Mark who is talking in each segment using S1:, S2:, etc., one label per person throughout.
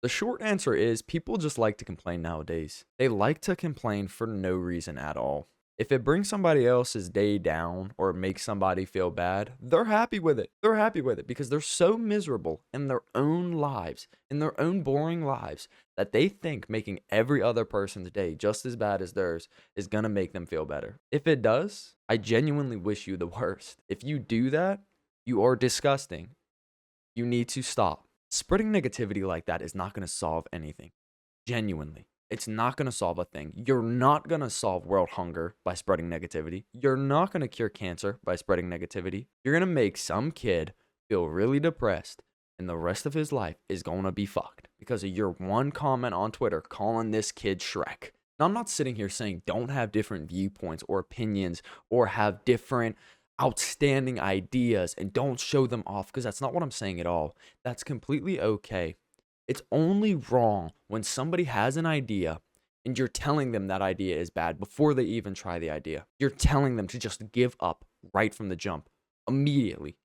S1: The short answer is people just like to complain nowadays. They like to complain for no reason at all. If it brings somebody else's day down or makes somebody feel bad, they're happy with it. They're happy with it because they're so miserable in their own lives, in their own boring lives, that they think making every other person's day just as bad as theirs is going to make them feel better. If it does, I genuinely wish you the worst. If you do that, you are disgusting. You need to stop. Spreading negativity like that is not going to solve anything. Genuinely. It's not going to solve a thing. You're not going to solve world hunger by spreading negativity. You're not going to cure cancer by spreading negativity. You're going to make some kid feel really depressed, and the rest of his life is going to be fucked because of your one comment on Twitter calling this kid Shrek. Now, I'm not sitting here saying don't have different viewpoints or opinions or have different outstanding ideas and don't show them off, because that's not what I'm saying at all. That's completely okay. It's only wrong when somebody has an idea and you're telling them that idea is bad before they even try the idea. You're telling them to just give up right from the jump, immediately,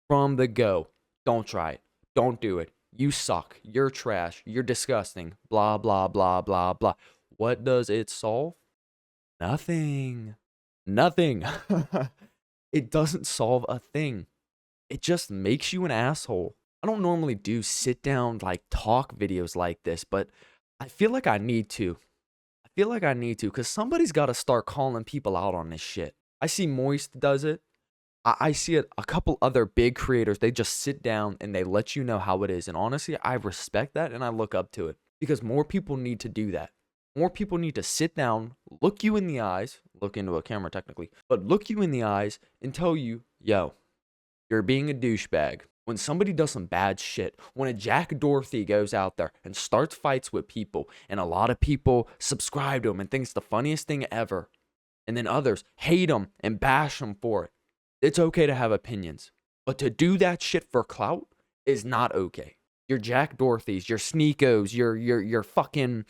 S1: from the go. Don't try it. Don't do it. You suck. You're trash. You're disgusting. Blah, blah, blah, blah, blah. What does it solve? Nothing. Nothing. It doesn't solve a thing. It just makes you an asshole. I don't normally do sit down like talk videos like this, but I feel like I need to. I feel like I need to because somebody's got to start calling people out on this shit. I see Moist does it. I see it, a couple other big creators. They just sit down and they let you know how it is. And honestly, I respect that and I look up to it because more people need to do that. More people need to sit down, look you in the eyes, look into a camera technically, but look you in the eyes and tell you, yo, you're being a douchebag. When somebody does some bad shit, when a Jack Dorsey goes out there and starts fights with people, and a lot of people subscribe to him and think it's the funniest thing ever, and then others hate him and bash him for it, it's okay to have opinions. But to do that shit for clout is not okay. Your Jack Dorothy's, your Sneekos, your fucking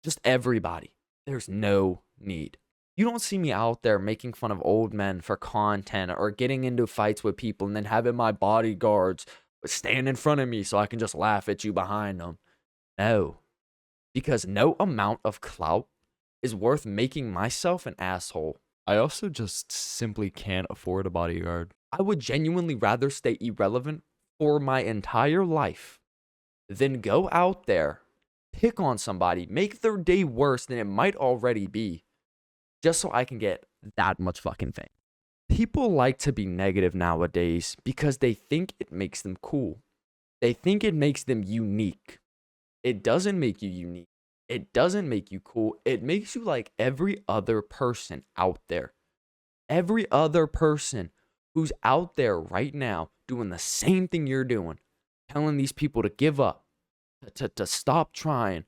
S1: just everybody. There's no need. You don't see me out there making fun of old men for content or getting into fights with people and then having my bodyguards stand in front of me so I can just laugh at you behind them. No, because no amount of clout is worth making myself an asshole. I also just simply can't afford a bodyguard. I would genuinely rather stay irrelevant for my entire life than go out there, pick on somebody, make their day worse than it might already be, just so I can get that much fucking fame. People like to be negative nowadays because they think it makes them cool. They think it makes them unique. It doesn't make you unique. It doesn't make you cool. It makes you like every other person out there. Every other person who's out there right now doing the same thing you're doing, telling these people to give up, to stop trying,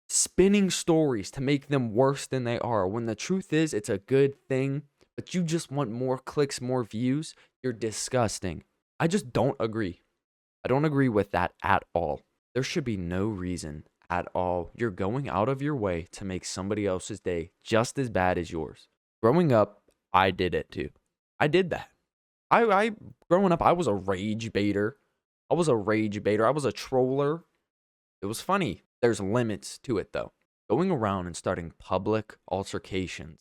S1: spinning stories to make them worse than they are. When the truth is, it's a good thing, but you just want more clicks, more views. You're disgusting. I just don't agree. I don't agree with that at all. There should be no reason at all. You're going out of your way to make somebody else's day just as bad as yours. Growing up, I did it too. I did that. I growing up, I was a rage baiter. I was a rage baiter. I was a troller. It was funny. There's limits to it though. Going around and starting public altercations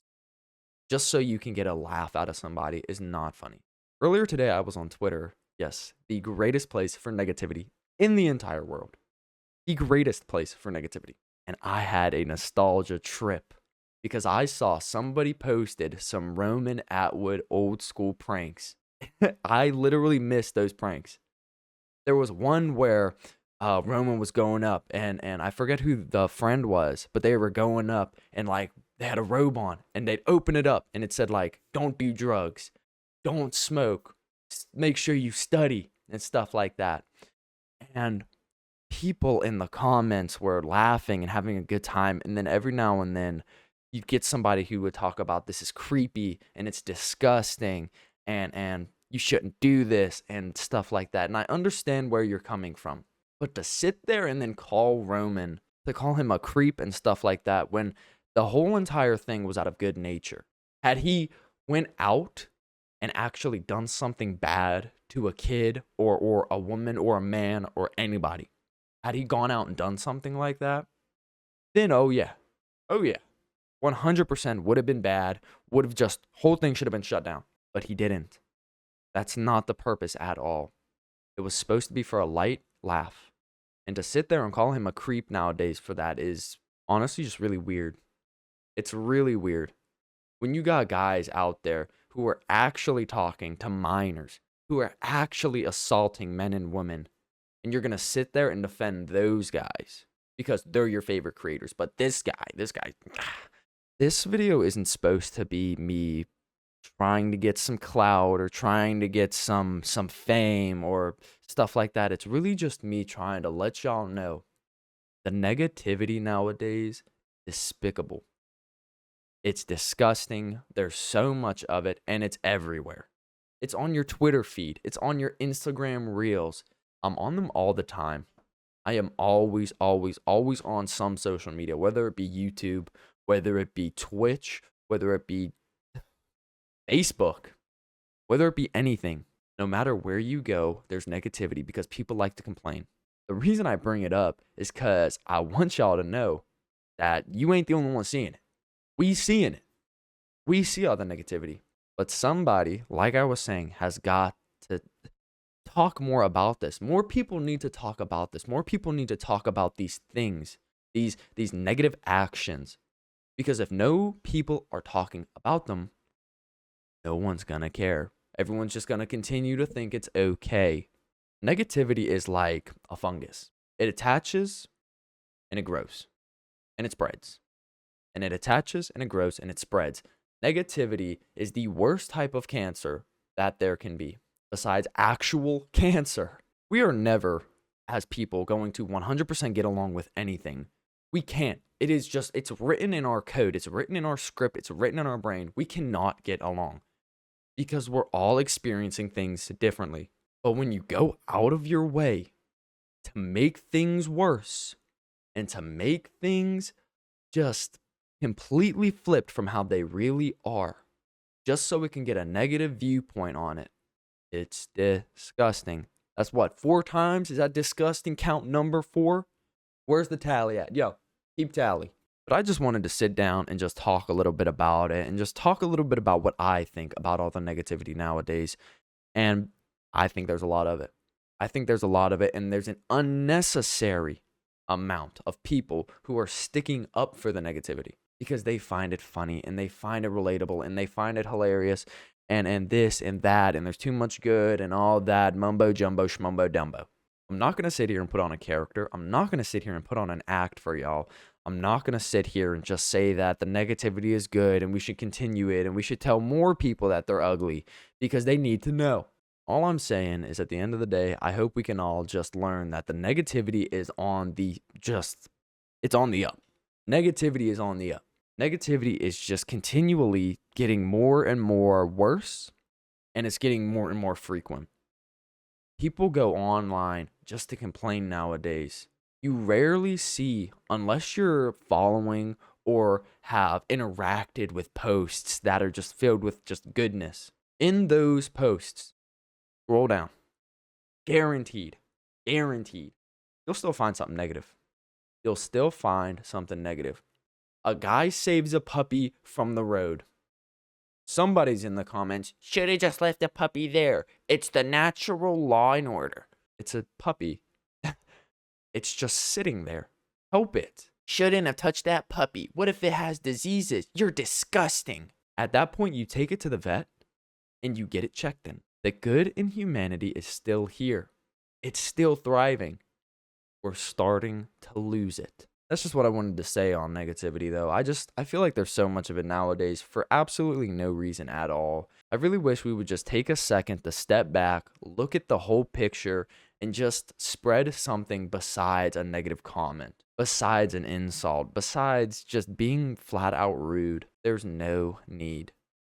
S1: just so you can get a laugh out of somebody is not funny. Earlier today, I was on Twitter. Yes, the greatest place for negativity in the entire world. The greatest place for negativity. And I had a nostalgia trip because I saw somebody posted some Roman Atwood old school pranks. I literally missed those pranks. There was one where Roman was going up, and I forget who the friend was, but they were going up, and like they had a robe on, and they'd open it up, and it said like, "Don't do drugs, don't smoke, make sure you study," and stuff like that. And people in the comments were laughing and having a good time, and then every now and then you'd get somebody who would talk about this is creepy and it's disgusting and you shouldn't do this and stuff like that. And I understand where you're coming from. But to sit there and then to call him a creep and stuff like that when the whole entire thing was out of good nature. Had he went out and actually done something bad to a kid or a woman or a man or anybody, Had he gone out and done something like that, then oh yeah. Oh yeah. 100% would have been bad. Would have just, whole thing should have been shut down. But he didn't. That's not the purpose at all. It was supposed to be for a light laugh. And to sit there and call him a creep nowadays for that is honestly just really weird. It's really weird. When you got guys out there who are actually talking to minors, who are actually assaulting men and women, and you're going to sit there and defend those guys because they're your favorite creators. But this guy, this video isn't supposed to be me trying to get some clout or trying to get some fame or stuff like that. It's really just me trying to let y'all know the negativity nowadays is despicable. It's disgusting. There's so much of it, and it's everywhere. It's on your Twitter feed. It's on your Instagram reels. I'm on them all the time. I am always on some social media, whether it be YouTube, whether it be Twitch, whether it be Facebook, whether it be anything. No matter where you go, there's negativity because people like to complain. The reason I bring it up is because I want y'all to know that you ain't the only one seeing it. We seeing it. We see all the negativity. But somebody, like I was saying, has got to talk more about this. More people need to talk about this. More people need to talk about these things, these negative actions. Because if no people are talking about them, no one's gonna care. Everyone's just gonna continue to think it's okay. Negativity is like a fungus. It attaches and it grows and it spreads. And it attaches and it grows and it spreads. Negativity is the worst type of cancer that there can be, besides actual cancer. We are never, as people, going to 100% get along with anything. We can't. It is just, it's written in our code. It's written in our script. It's written in our brain. We cannot get along because we're all experiencing things differently. But when you go out of your way to make things worse and to make things just completely flipped from how they really are, just so we can get a negative viewpoint on it, it's disgusting. That's what, 4 times? Is that disgusting? Count number 4? Where's the tally at? Yo, keep tally. But I just wanted to sit down and just talk a little bit about it and just talk a little bit about what I think about all the negativity nowadays. And I think there's a lot of it. I think there's a lot of it, and there's an unnecessary amount of people who are sticking up for the negativity because they find it funny and they find it relatable and they find it hilarious and this and that, and there's too much good and all that mumbo jumbo schmumbo dumbo. I'm not going to sit here and put on a character. I'm not going to sit here and put on an act for y'all. I'm not going to sit here and just say that the negativity is good and we should continue it and we should tell more people that they're ugly because they need to know. All I'm saying is at the end of the day, I hope we can all just learn that the negativity is on the it's on the up. Negativity is on the up. Negativity is just continually getting more and more worse, and it's getting more and more frequent. People go online just to complain nowadays. You rarely see, unless you're following or have interacted with posts that are just filled with just goodness. In those posts, scroll down. Guaranteed. You'll still find something negative. You'll still find something negative. A guy saves a puppy from the road. Somebody's in the comments, should have just left the puppy there. It's the natural law and order. It's a puppy. It's just sitting there. Help it. Shouldn't have touched that puppy. What if it has diseases? You're disgusting. At that point, you take it to the vet and you get it checked in. The good in humanity is still here. It's still thriving. We're starting to lose it. That's just what I wanted to say on negativity, though. I feel like there's so much of it nowadays for absolutely no reason at all. I really wish we would just take a second to step back, look at the whole picture, and just spread something besides a negative comment, besides an insult, besides just being flat out rude. There's no need.